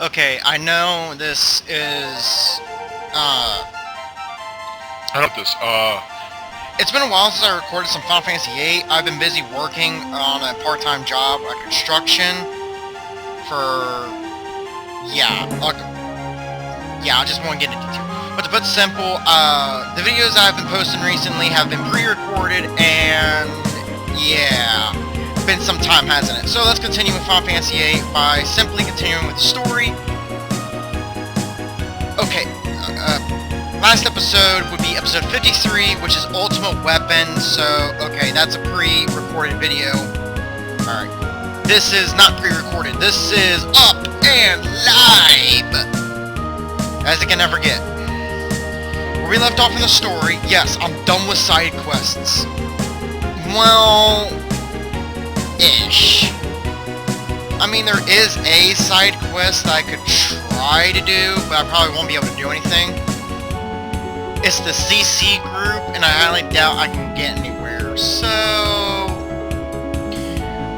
Okay, I know this is, I know this. it's been a while since I recorded some Final Fantasy VIII. I've been busy working on a part-time job, construction, for, I just won't get into detail. But to put it simple, the videos I've been posting recently have been pre-recorded, and, yeah, been some time, hasn't it? So let's continue with Final Fantasy VIII by simply continuing with the story. Okay, last episode would be episode 53, which is Ultimate Weapon, so, okay, that's a pre-recorded video. Alright. This is not pre-recorded, this is up and live! As I can never get. Where we left off in the story, yes, I'm done with side quests. Well, ish. I mean, there is a side quest that I could try to do, but I probably won't be able to do anything. It's the CC group, and I highly doubt I can get anywhere, so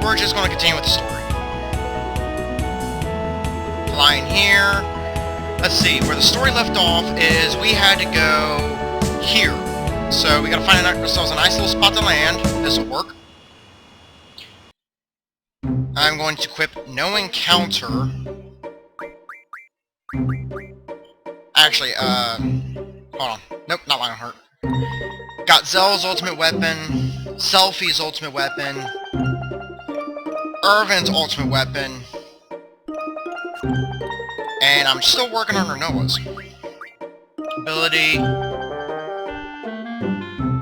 we're just going to continue with the story. Flying here. Let's see, where the story left off is we had to go here. So we gotta find ourselves a nice little spot to land. This will work. I'm going to equip No Encounter. Actually, hold on. Nope, not Lionheart. Got Zell's ultimate weapon, Selphie's ultimate weapon, Irvin's ultimate weapon, and I'm still working on Renoa's. Ability,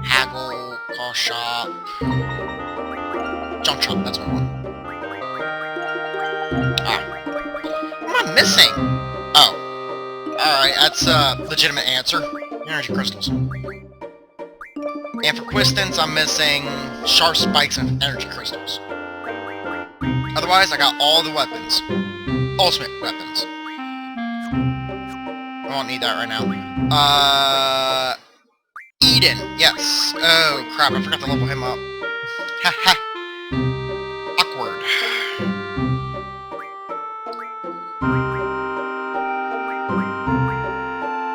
Haggle, Call Shop, Jump Shop, that's what I want. What am I missing? Oh. Alright, that's a legitimate answer. Energy crystals. And for Quistons, I'm missing sharp spikes and energy crystals. Otherwise, I got all the weapons. Ultimate weapons. I won't need that right now. Eden, yes. Oh, crap, I forgot to level him up. Haha. Awkward.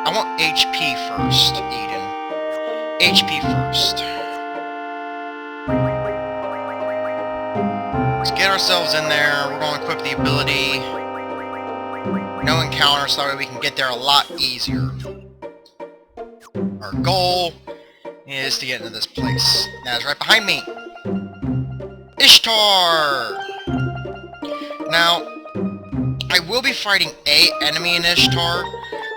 I want HP first, Eden. HP first. Let's get ourselves in there. We're going to equip the ability. No Encounter, so that way we can get there a lot easier. Our goal is to get into this place. Now it's right behind me. Ishtar! Now, I will be fighting a enemy in Ishtar,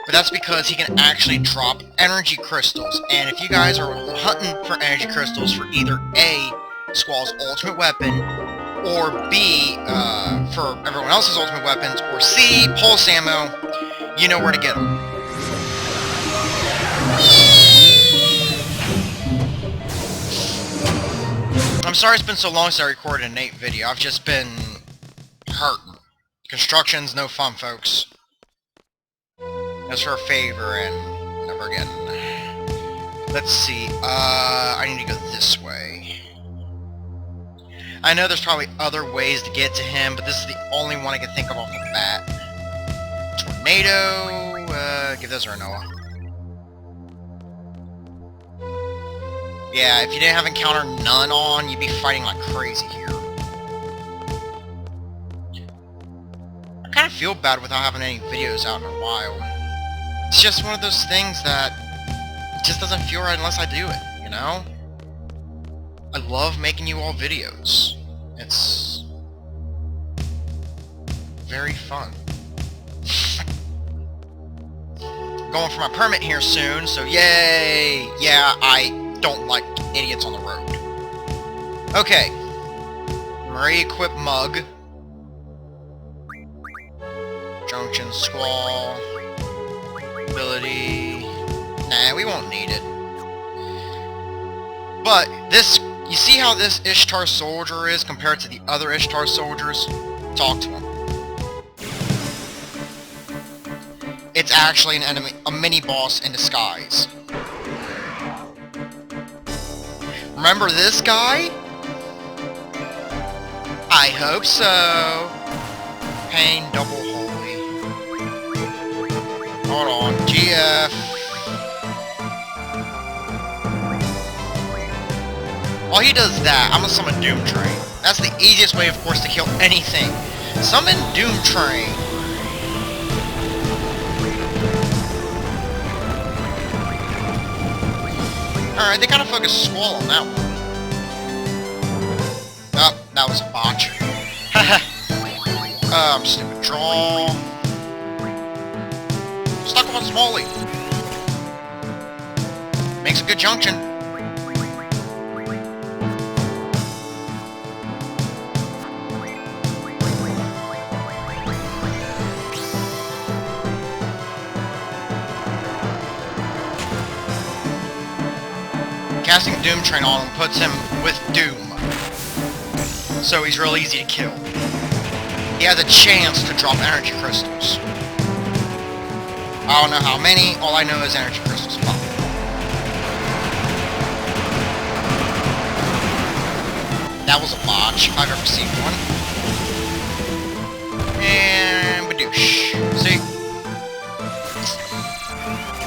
but that's because he can actually drop energy crystals. And if you guys are hunting for energy crystals for either A, Squall's ultimate weapon, or B, for everyone else's ultimate weapons, or C, pulse ammo, you know where to get them. I'm sorry it's been so long since I recorded an 8 video. I've just been hurting. Construction's no fun, folks. That's for a favor, and never again. Let's see, I need to go this way. I know there's probably other ways to get to him, but this is the only one I can think of off the bat. Tornado, give those a Renoa. Yeah, if you didn't have Encounter none on, you'd be fighting like crazy here. I kind of feel bad without having any videos out in a while. It's just one of those things that it just doesn't feel right unless I do it, you know? I love making you all videos. It's very fun. Going for my permit here soon, so yay! Yeah, I don't like idiots on the road. Okay. Marie equip Mug. Junction Squall. Ability. Nah, we won't need it. But this, you see how this Ishtar soldier is compared to the other Ishtar soldiers? Talk to him. It's actually an enemy, a mini-boss in disguise. Remember this guy? I hope so. Pain double holy. Hold on. GF. While he does that, I'm gonna summon Doom Train. That's the easiest way, of course, to kill anything. Summon Doom Train. Alright, they gotta focus Squall on that one. Oh, that was a botch. Haha. Stupid draw. Stuck him on Smalley. Makes a good junction. Casting Doom Train on him puts him with Doom. So he's real easy to kill. He has a chance to drop energy crystals. I don't know how many, all I know is energy crystals pop. That was a botch, if I've ever seen one. And badoosh. See?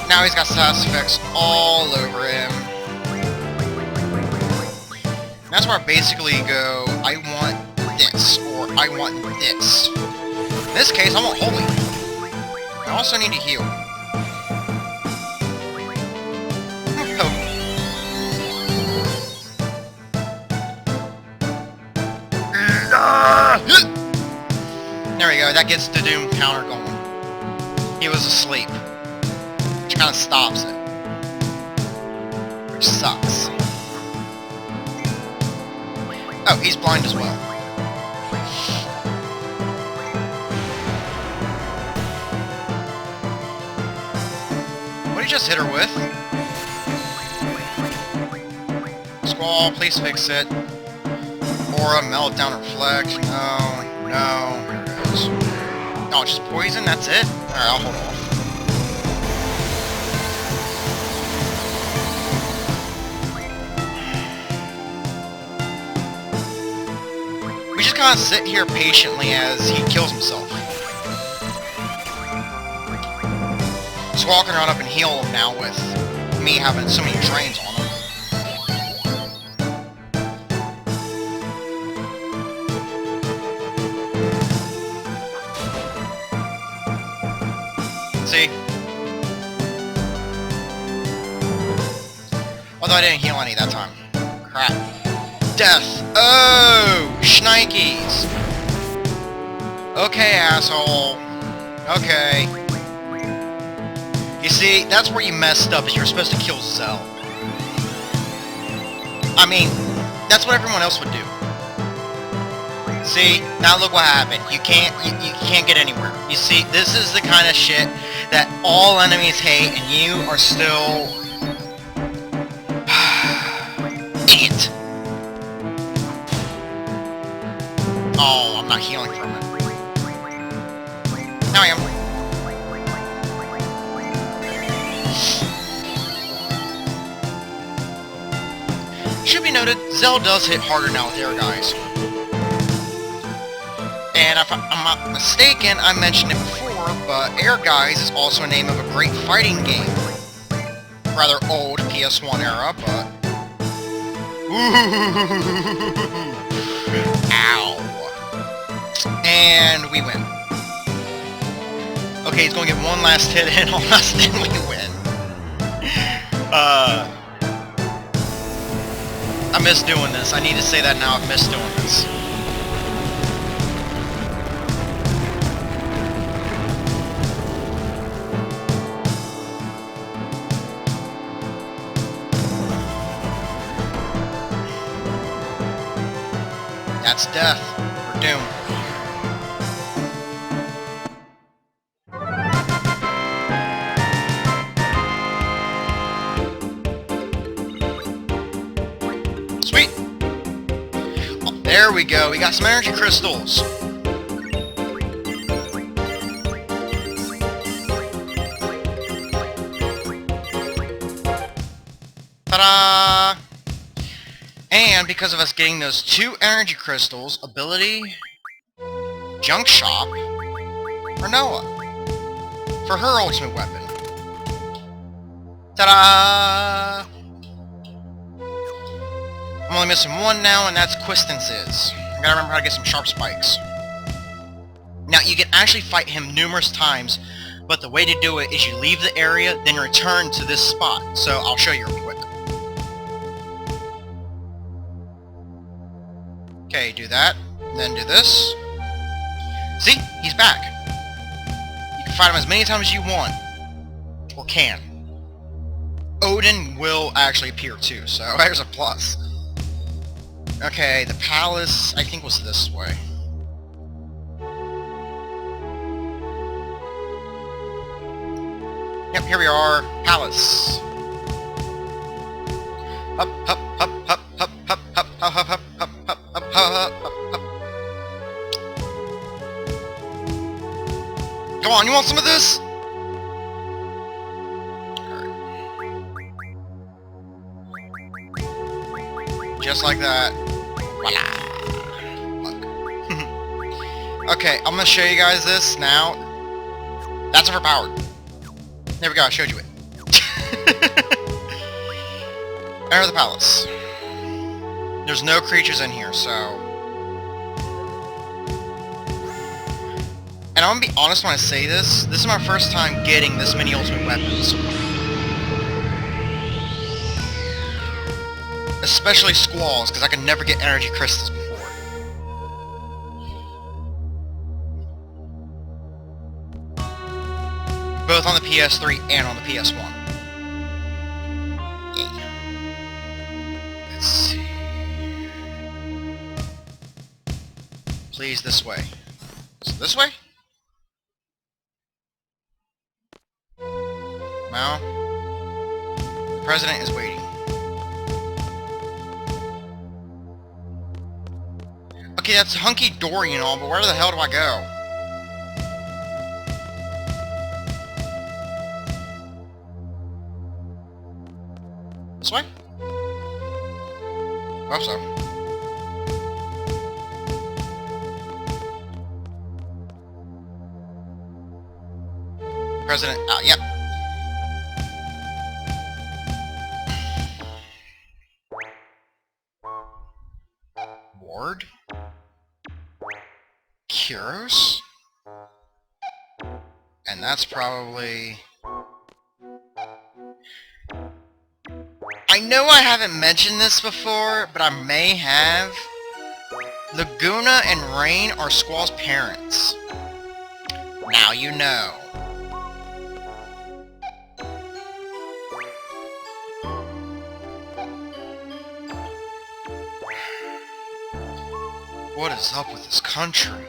Now he's got status effects all over him. That's where I basically go, I want this, or I want this. In this case, I want Holy. I also need to heal. Oh. There we go, that gets the Doom counter going. He was asleep. Which kind of stops it. Which sucks. Oh, he's blind as well. What did he just hit her with? Squall, please fix it. Aura, Meltdown, Reflect. No, no. Here it is. Oh, it's just poison? That's it? Alright, I'll hold off. We just kind of sit here patiently as he kills himself. Squall can run up and heal him now with me having so many drains on him. See? Although I didn't heal any that time. Crap. Death! Oh! Shnikes! Okay, asshole. Okay. You see, that's where you messed up, is you're supposed to kill Zell. I mean, that's what everyone else would do. See, now look what happened. You can't get anywhere. You see, this is the kind of shit that all enemies hate, and you are still... Idiot! Oh, I'm not healing from it. Now I am. Should be noted, Zell does hit harder now with air guys. And if I'm not mistaken, I mentioned it before, but Air Guys is also a name of a great fighting game. Rather old PS1 era, but... Ow. And we win. Okay, he's going to get one last hit in on us, then we win. I miss doing this. I need to say that now. I miss doing this. That's death. We're doomed. Sweet! Oh, there we go. We got some energy crystals. Ta-da! And because of us getting those 2 energy crystals, ability, junk shop, or Noah. for her ultimate weapon. Ta-da! I'm only missing one now, and that's Quistance's. I gotta remember how to get some sharp spikes. Now, you can actually fight him numerous times, but the way to do it is you leave the area, then return to this spot. So, I'll show you real quick. Okay, do that, then do this. See? He's back. You can fight him as many times as you want. Or can. Odin will actually appear too, so there's a plus. Okay, the palace, I think, was this way. Yep, here we are. Palace. Up, up, up, up, up, up, up, up, up, up, up, up, up, up, up. Come on, you want some of this? Just like that. Voila! Okay, I'm gonna show you guys this now. That's overpowered. There we go, I showed you it. Enter the palace. There's no creatures in here, so... And I'm gonna be honest when I say this. This is my first time getting this many ultimate weapons. Especially squalls, because I can never get energy crystals before. Both on the PS3 and on the PS1. Yeah. Let's see. Please, this way. Is it this way? No. The president is waiting. Okay, that's hunky-dory and all, but where the hell do I go? This way? Hope so. President, yep. Ward? Kuros? And that's probably... I know I haven't mentioned this before, but I may have. Laguna and Rain are Squall's parents. Now you know. What is up with this country?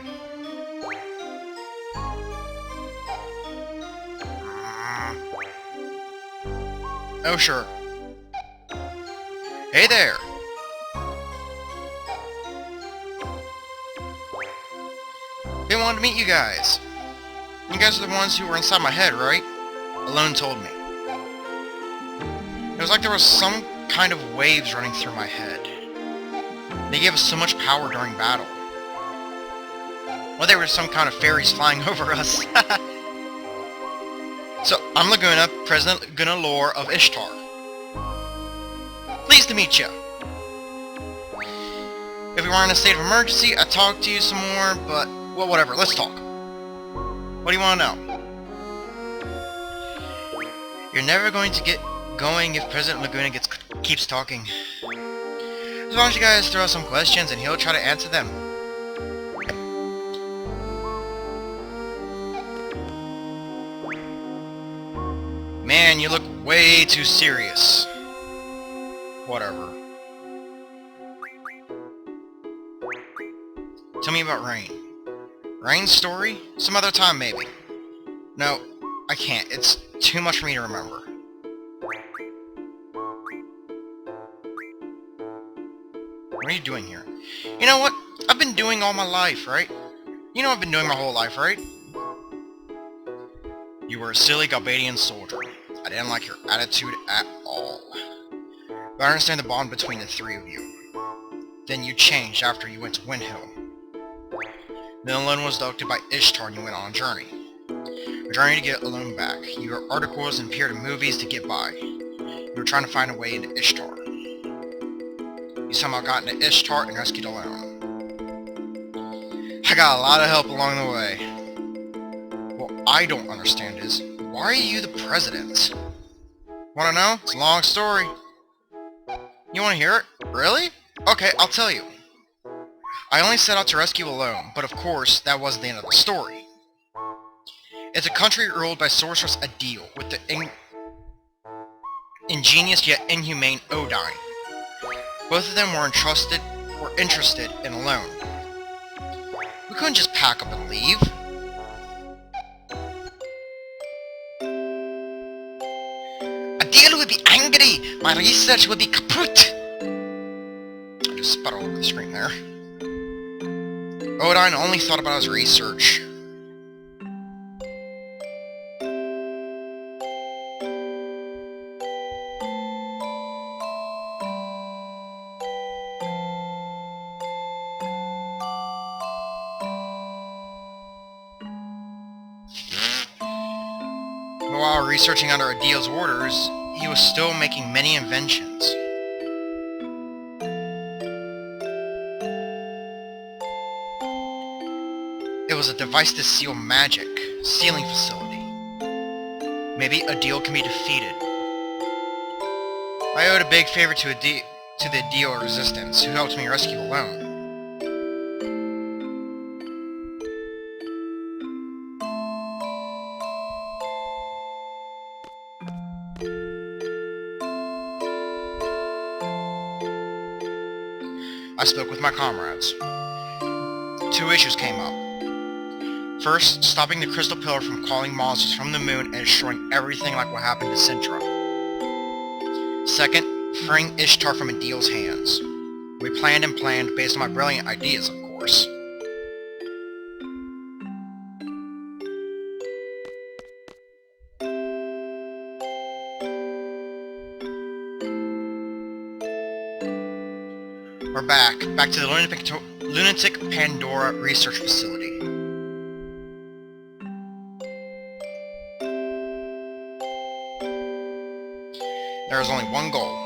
Oh, sure. Hey there! They wanted to meet you guys. You guys are the ones who were inside my head, right? Ellone told me. It was like there was some kind of waves running through my head. They gave us so much power during battle. Well, they were some kind of fairies flying over us. So, I'm Laguna, President Laguna Lore of Ishtar. Pleased to meet you. If we weren't in a state of emergency, I'd talk to you some more, but, well, whatever, let's talk. What do you want to know? You're never going to get going if President Laguna keeps talking. As long as you guys throw some questions and he'll try to answer them. Man, you look way too serious. Whatever. Tell me about Rain. Rain's story? Some other time, maybe. No, I can't. It's too much for me to remember. What are you doing here? You know what? I've been doing all my life, right? You know I've been doing my whole life, right? You were a silly Galbadian soldier. I didn't like your attitude at all. But I understand the bond between the three of you. Then you changed after you went to Windhill. Then Ellone was abducted by Ishtar and you went on a journey. A journey to get Ellone back. You wrote articles and appeared in movies to get by. You were trying to find a way into Ishtar. You somehow got into Ishtar and rescued Ellone. I got a lot of help along the way. What I don't understand is, why are you the president? Wanna know? It's a long story. You wanna hear it? Really? Okay, I'll tell you. I only set out to rescue Ellone, but of course, that wasn't the end of the story. It's a country ruled by sorceress Adil, with the ingenious yet inhumane Odine. Both of them were interested in Ellone. We couldn't just pack up and leave. Adil would be angry! My research would be kaput! I just spat all over the screen there. Odine only thought about his research. While researching under Adil's orders, he was still making many inventions. It was a device to seal magic, sealing facility. Maybe Adil can be defeated. I owed a big favor to the Adil resistance, who helped me rescue Ellone. I spoke with my comrades. Two issues came up. First, stopping the crystal pillar from calling monsters from the moon and destroying everything like what happened to Sintra. Second, freeing Ishtar from Adil's hands. We planned and planned based on my brilliant ideas, of course. We're back to the Lunatic Pandora Research Facility. There is only one goal.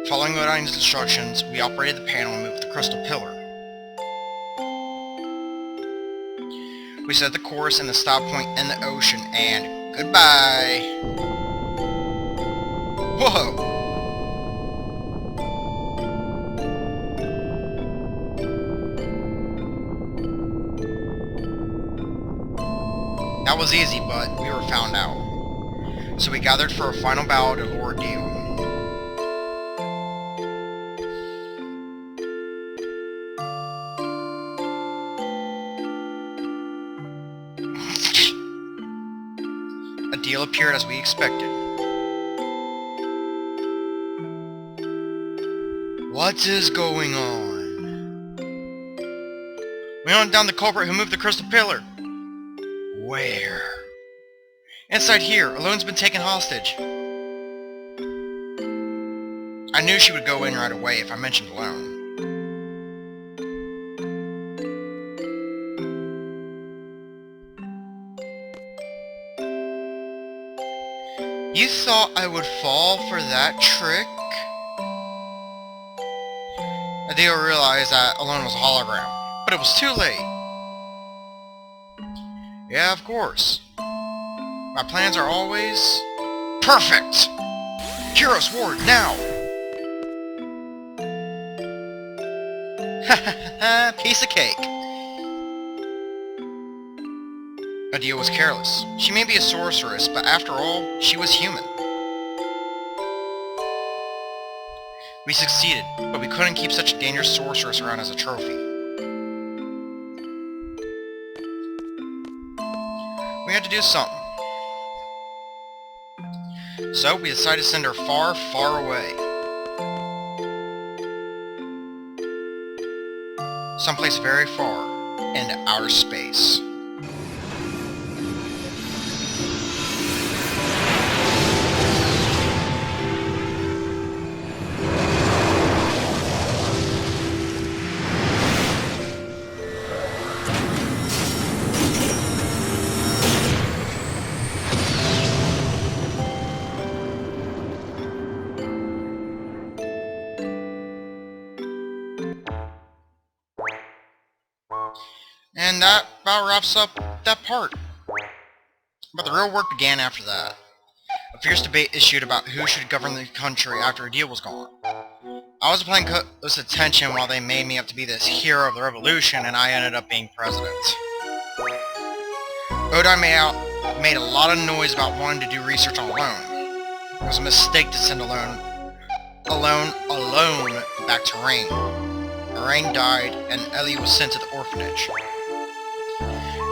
Following Odine's instructions, we operated the panel and moved the crystal pillar. We set the course and the stop point in the ocean, and goodbye! Whoa! That was easy, but we were found out. So we gathered for a final battle to lure Adil. Adil appeared as we expected. What is going on? We hunt down the culprit who moved the crystal pillar. Where? Inside here. Ellone's been taken hostage. I knew she would go in right away if I mentioned Ellone. You thought I would fall for that trick? Adil realized that Ellone was a hologram, but it was too late. Yeah, of course. My plans are always... perfect! Hero Sword, now! Ha piece of cake. Adil was careless. She may be a sorceress, but after all, she was human. We succeeded, but we couldn't keep such a dangerous sorceress around as a trophy. We had to do something. So we decided to send her far, far away. Someplace very far into outer space. And that about wraps up that part. But the real work began after that. A fierce debate issued about who should govern the country after a deal was gone. I was playing close attention while they made me up to be this hero of the revolution, and I ended up being president. Odai made a lot of noise about wanting to do research on Ellone. It was a mistake to send Ellone back to Rain. Rain died, and Ellie was sent to the orphanage.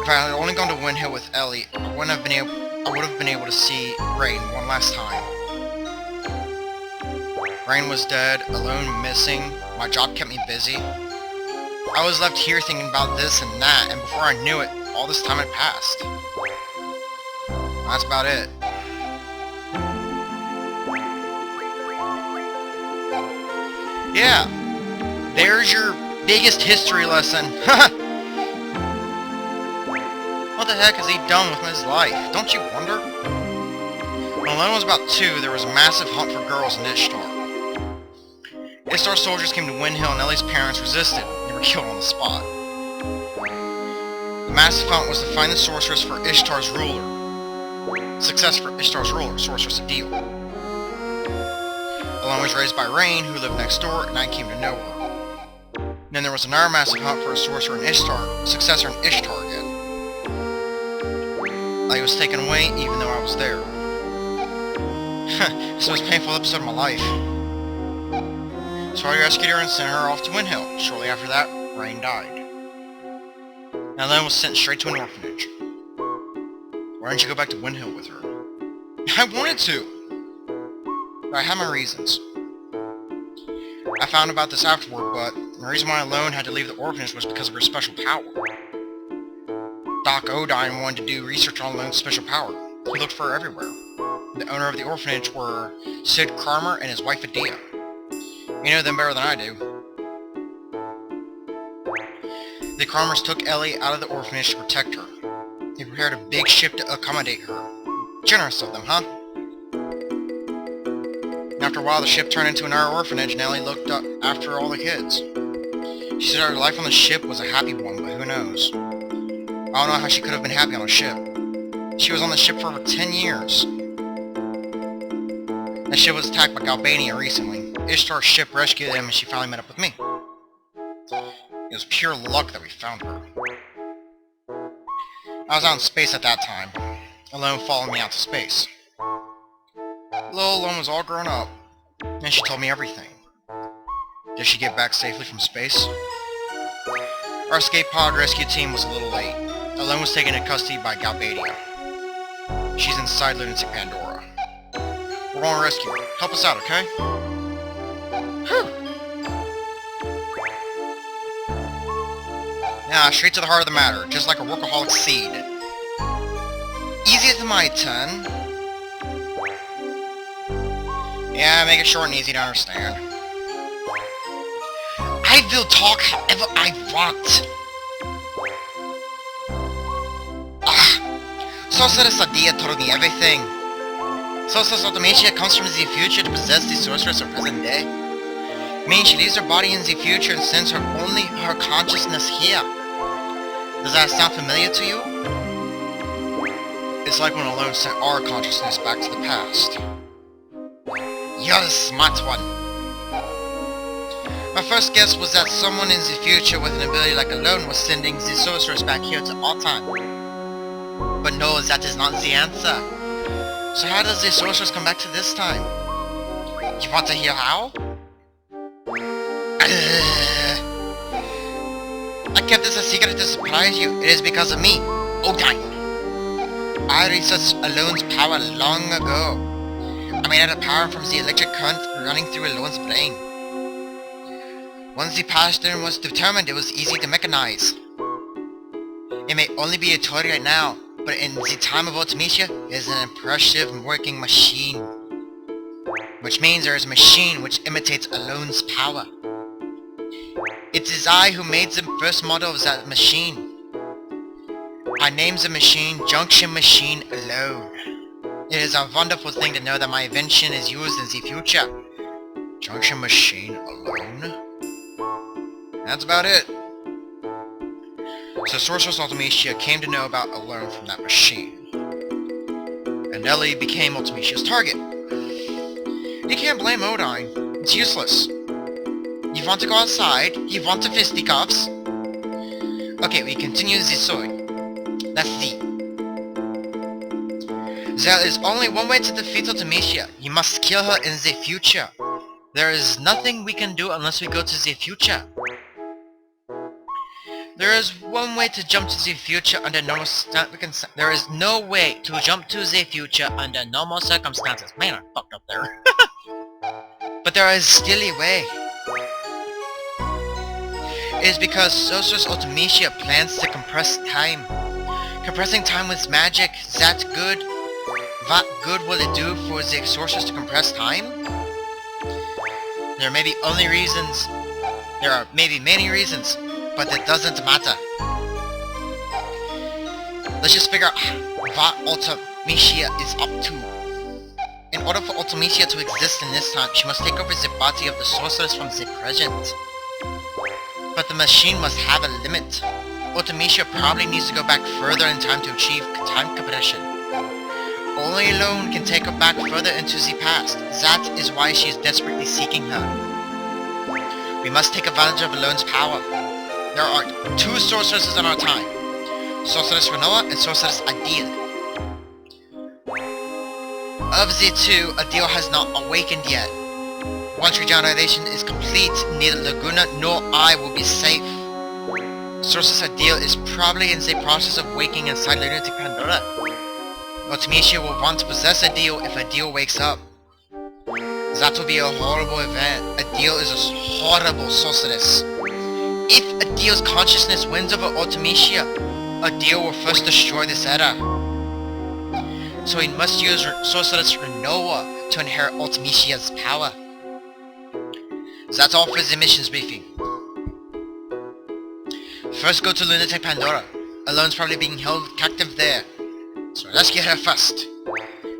If I had only gone to Wind Hill with Ellie, I would have been able to see Rain one last time. Rain was dead, Ellone missing, my job kept me busy. I was left here thinking about this and that, and before I knew it, all this time had passed. That's about it. Yeah, there's your biggest history lesson. What the heck has he done with his life? Don't you wonder? When Ellone was about 2, there was a massive hunt for girls in Ishtar. Ishtar soldiers came to Wind Hill and Ellie's parents resisted. They were killed on the spot. The massive hunt was to find the sorceress for Ishtar's ruler. Success for Ishtar's ruler, sorceress Adil. Ellone was raised by Rain, who lived next door, and I came to know her. Then there was another massive hunt for a sorcerer in Ishtar, successor in Ishtar again. Ellie was taken away even though I was there. This was the most painful episode of my life. So I rescued her and sent her off to Wind Hill. Shortly after that, Rain died. And Ellone was sent straight to an orphanage. Why didn't you go back to Wind Hill with her? I wanted to! But I had my reasons. I found about this afterward, but the reason why Ellone had to leave the orphanage was because of her special power. Doc Odine wanted to do research on Ellone's special power. He looked for her everywhere. The owner of the orphanage were Sid Kramer and his wife Adia. You know them better than I do. The Kramers took Ellie out of the orphanage to protect her. They prepared a big ship to accommodate her. Generous of them, huh? After a while, the ship turned into another orphanage and Ellie looked up after all the kids. She said her life on the ship was a happy one, but who knows? I don't know how she could have been happy on a ship. She was on the ship for over 10 years. That ship was attacked by Galbania recently. Ishtar's ship rescued them and she finally met up with me. It was pure luck that we found her. I was out in space at that time. Ellone followed me out to space. Little Ellone was all grown up, and she told me everything. Did she get back safely from space? Our escape pod rescue team was a little late. Ellone was taken into custody by Galbadia. She's inside Lunatic Pandora. We're going to rescue her. Help us out, okay? Whew. Now, straight to the heart of the matter, just like a workaholic seed. Easy as my turn. Yeah, make it short and easy to understand. I will talk however I want. Sorceress Adia told me everything. Sorceress Automatia comes from the future to possess the sorceress of present day. Meaning she leaves her body in the future and sends only her consciousness here. Does that sound familiar to you? It's like when Ellone sent our consciousness back to the past. You're the smart one. My first guess was that someone in the future with an ability like Ellone was sending the sorceress back here to our time. But no, that is not the answer. So how does the sorceress come back to this time? You want to hear how? I kept this a secret to surprise you. It is because of me, Odine. I researched Ellone's power long ago. I made out of power from the electric current running through Ellone's brain. Once the pattern was determined, it was easy to mechanize. It may only be a toy right now, but in the time of Ultimecia, it is an impressive working machine. Which means there is a machine which imitates Ellone's power. It is I who made the first model of that machine. I named the machine Junction Machine Ellone. It is a wonderful thing to know that my invention is used in the future. Junction Machine Ellone? That's about it. So Sorceress Ultimecia came to know about Ellone from that machine. And Ellie became Ultimecia's target. You can't blame Odine. It's useless. You want to go outside? You want the fisticuffs? Okay, we continue the story. Let's see. There is only one way to defeat Ultimecia. You must kill her in the future. There is nothing we can do unless we go to the future. There is one way to jump to the future under normal circumstances. There is no way to jump to the future under normal circumstances. Man, I fucked up there. But there is still a way. It is because Sorceress Ultimecia plans to compress time. Compressing time with magic, that's good. What good will it do for the sorceress to compress time? There may be only reasons. There are maybe many reasons, but it doesn't matter. Let's just figure out what Ultimecia is up to. In order for Ultimecia to exist in this time, she must take over the body of the sorceress from the present. But the machine must have a limit. Ultimecia probably needs to go back further in time to achieve time compression. Only Ellone can take her back further into the past. That is why she is desperately seeking her. We must take advantage of Ellone's power. There are two sorceresses in our time. Sorceress Renoa and Sorceress Adil. Of the two, Adil has not awakened yet. Once regeneration is complete, neither Laguna nor I will be safe. Sorceress Adil is probably in the process of waking inside Lunatic Pandora. Ultimecia will want to possess Adil if Adil wakes up. That will be a horrible event. Adil is a horrible sorceress. If Adil's consciousness wins over Ultimecia, Adil will first destroy this era. So he must use Sorceress Renoa to inherit Ultimecia's power. That's all for the missions briefing. First go to Lunatic Pandora. Ellone's probably being held captive there. So let's get her first.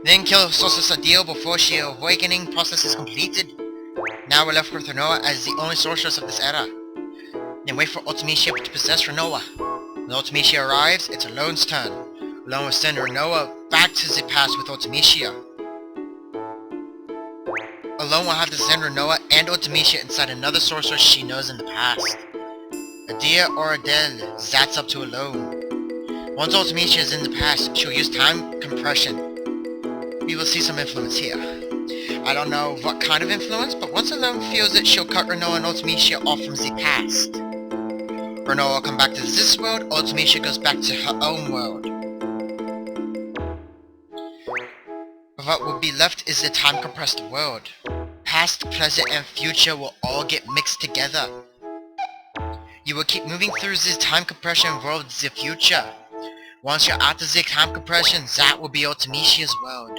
Then kill Sorceress Adil before the awakening process is completed. Now we're left with Renoa as the only sorceress of this era. Then wait for Ultimecia to possess Renoa. When Ultimecia arrives, it's Ellone's turn. Ellone will send Renoa back to the past with Ultimecia. Ellone will have to send Renoa and Ultimecia inside another sorceress she knows in the past. Adil or Adele, that's up to Ellone. Once Ultimecia is in the past, she'll use time compression. We will see some influence here. I don't know what kind of influence, but once Ellone feels it, she'll cut Renoa and Ultimecia off from the past. Renoa will come back to this world, Ultimecia goes back to her own world. What will be left is the time-compressed world. Past, present, and future will all get mixed together. You will keep moving through this time compression world to the future. Once you're out of the time compression, that will be Ultimecia's world.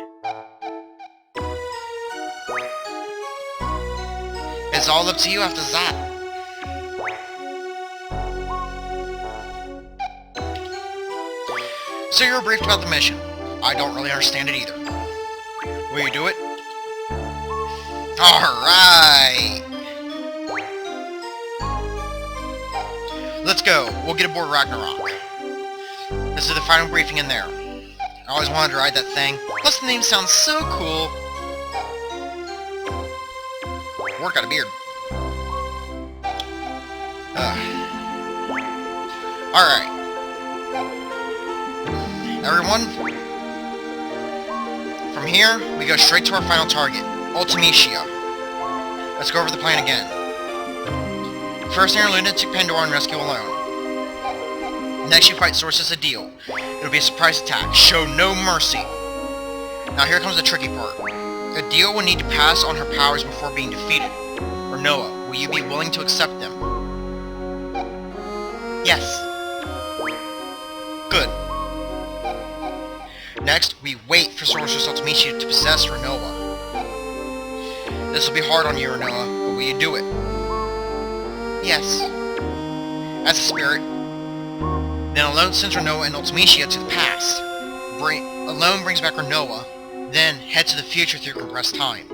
It's all up to you after that. So you were briefed about the mission. I don't really understand it either. Will you do it? Alright! Let's go. We'll get aboard Ragnarok. This is the final briefing in there. I always wanted to ride that thing. Plus the name sounds so cool. Work got a beard. Alright. Everyone, from here, we go straight to our final target, Ultimecia. Let's go over the plan again. First, enter Lunatic Pandora and rescue Ellone. Next, you fight Sorceress Adil. It'll be a surprise attack. Show no mercy. Now here comes the tricky part. Adil will need to pass on her powers before being defeated. Renoa, will you be willing to accept them? Yes. Good. Next, we wait for Sorceress Ultimecia to possess Renoa. This will be hard on you, Renoa, but will you do it? Yes. As a spirit. Then Ellone sends Renoa and Ultimecia to the past. Ellone brings back Renoa, then head to the future through compressed time.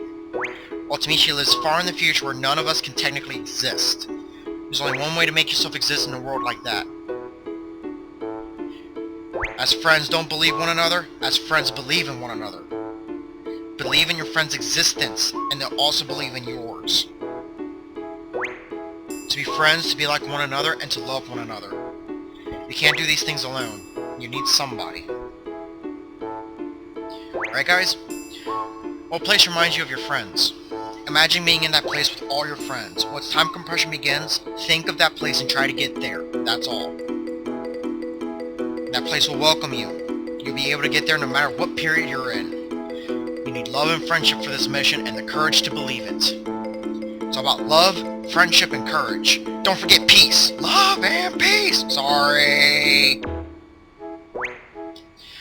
Ultimecia lives far in the future where none of us can technically exist. There's only one way to make yourself exist in a world like that. As friends, don't believe one another. As friends, believe in one another. Believe in your friend's existence, and they'll also believe in yours. To be friends, to be like one another, and to love one another. You can't do these things alone. You need somebody. Alright guys? What place reminds you of your friends? Imagine being in that place with all your friends. Once time compression begins, think of that place and try to get there. That's all. That place will welcome you. You'll be able to get there no matter what period you're in. You need love and friendship for this mission and the courage to believe it. It's all about love, friendship, and courage. Don't forget peace. Love and peace! Sorry.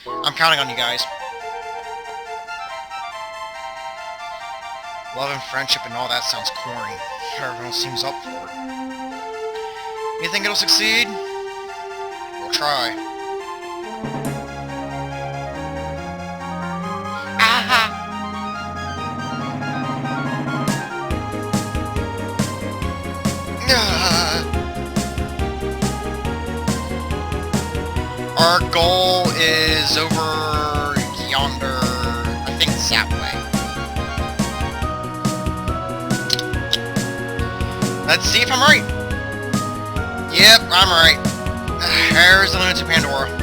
I'm counting on you guys. Love and friendship and all that sounds corny. Everyone seems up for it. You think it'll succeed? We'll try. Aha! Our goal is over yonder. I think it's that way. Let's see if I'm right. Yep, I'm right. There's the limit to Pandora.